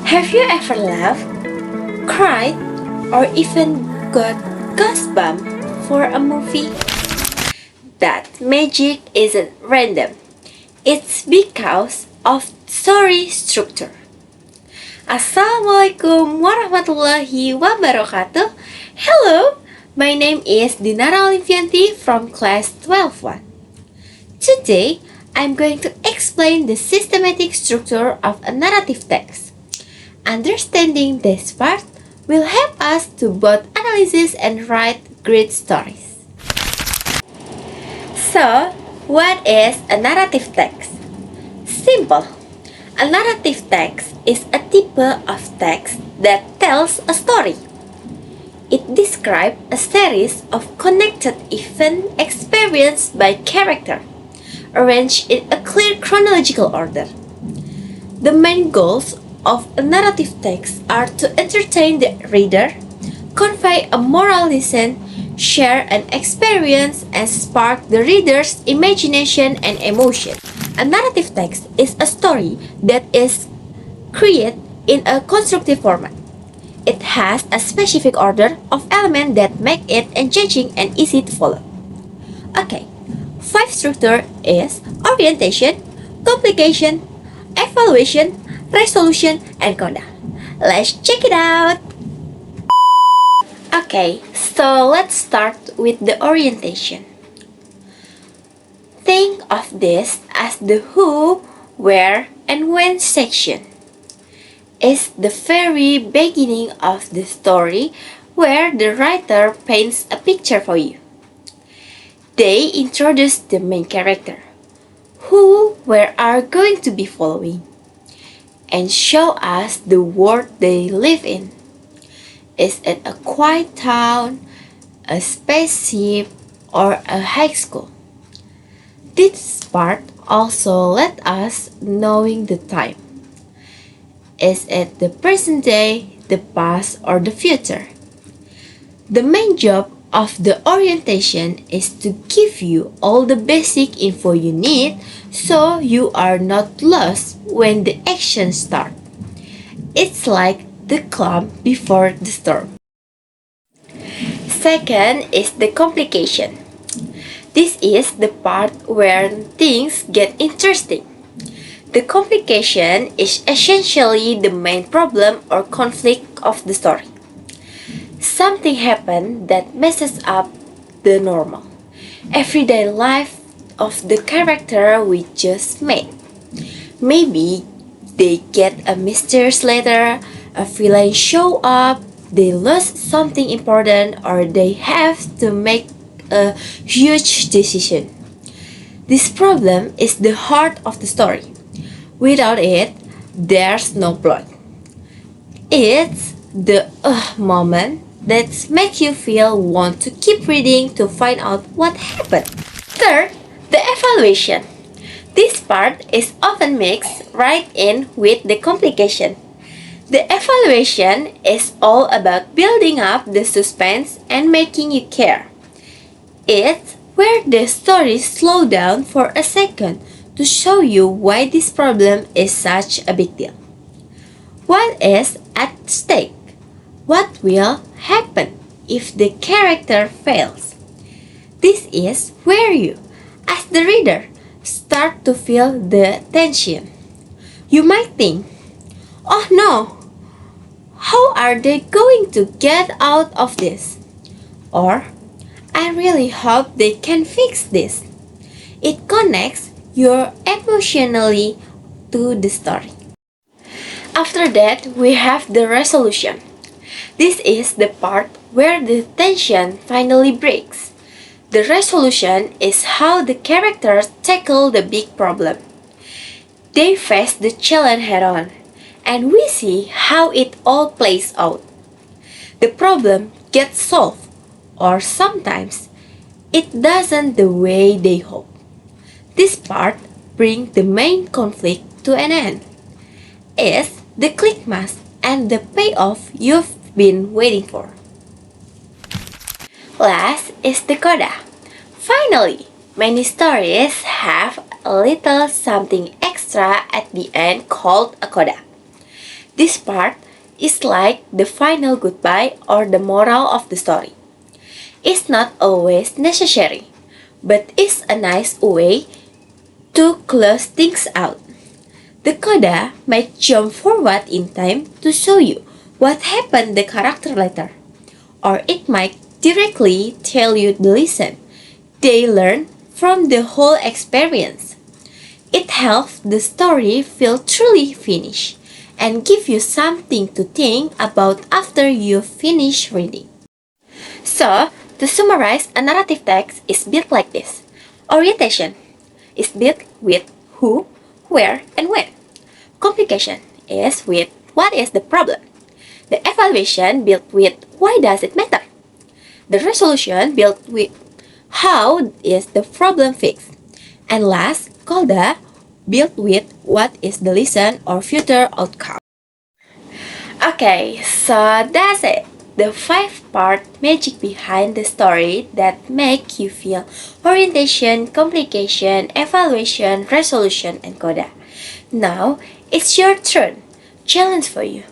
Have you ever laughed, cried, or even got goosebumps for a movie? That magic isn't random. It's because of story structure. Assalamualaikum warahmatullahi wabarakatuh. Hello, my name is Dinara Olivianti from class 12-1. Today, I'm going to explain the systematic structure of a narrative text. Understanding this part will help us to both analyze and write great stories. So, what is a narrative text? Simple. A narrative text is a type of text that tells a story. It describes a series of connected events experienced by character, arranged in a clear chronological order. The main goals of a narrative text are to entertain the reader, convey a moral lesson, share an experience, and spark the reader's imagination and emotion. A narrative text is a story that is created in a constructive format. It has a specific order of elements that make it engaging and easy to follow. Okay, 5 structure is orientation, complication, evaluation, resolution, and coda. Let's check it out! Okay, so let's start with the orientation. Think of this as the who, where, and when section. It's the very beginning of the story where the writer paints a picture for you. They introduce the main character, who, where are going to be following, and show us the world they live in. Is it a quiet town, a spaceship, or a high school? This part also let us knowing the time. Is it the present day, the past, or the future? The main job of the orientation is to give you all the basic info you need so you are not lost when the action starts. It's like the calm before the storm. Second is the complication. This is the part where things get interesting. The complication is essentially the main problem or conflict of the story. Something happened that messes up the normal, everyday life of the character we just met. Maybe they get a mysterious letter, a villain show up, they lost something important, or they have to make a huge decision. This problem is the heart of the story. Without it, there's no plot. It's the moment that makes you feel want to keep reading to find out what happened. Third, the evaluation. This part is often mixed right in with the complication. The evaluation is all about building up the suspense and making you care. It's where the story slows down for a second to show you why this problem is such a big deal. What is at stake? What will happen if the character fails? This is where you, as the reader, start to feel the tension. You might think, oh no, how are they going to get out of this? Or, I really hope they can fix this. It connects you emotionally to the story. After that, we have the resolution. This is the part where the tension finally breaks. The resolution is how the characters tackle the big problem. They face the challenge head on, and we see how it all plays out. The problem gets solved, or sometimes it doesn't the way they hope. This part brings the main conflict to an end. It's the climax and the payoff you've been waiting for. Last is the coda. Finally, many stories have a little something extra at the end called a coda. This part is like the final goodbye or the moral of the story. It's not always necessary, but it's a nice way to close things out. The coda might jump forward in time to show you what happened the character later, or it might directly tell you the lesson they learned from the whole experience. It helps the story feel truly finished and give you something to think about after you finish reading. So, to summarize, a narrative text is built like this. Orientation is built with who, where, and when. Complication is with what is the problem. The evaluation built with why does it matter. The resolution built with how is the problem fixed. And last, coda built with what is the lesson or future outcome. Okay, so that's it. The 5-part magic behind the story that make you feel orientation, complication, evaluation, resolution, and coda. Now, it's your turn. Challenge for you.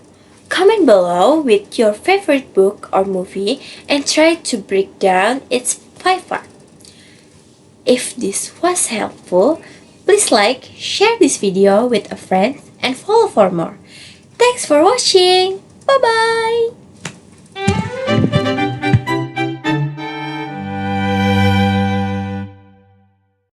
Comment below with your favorite book or movie and try to break down its 5 parts. If this was helpful, please like, share this video with a friend, and follow for more. Thanks for watching. Bye bye.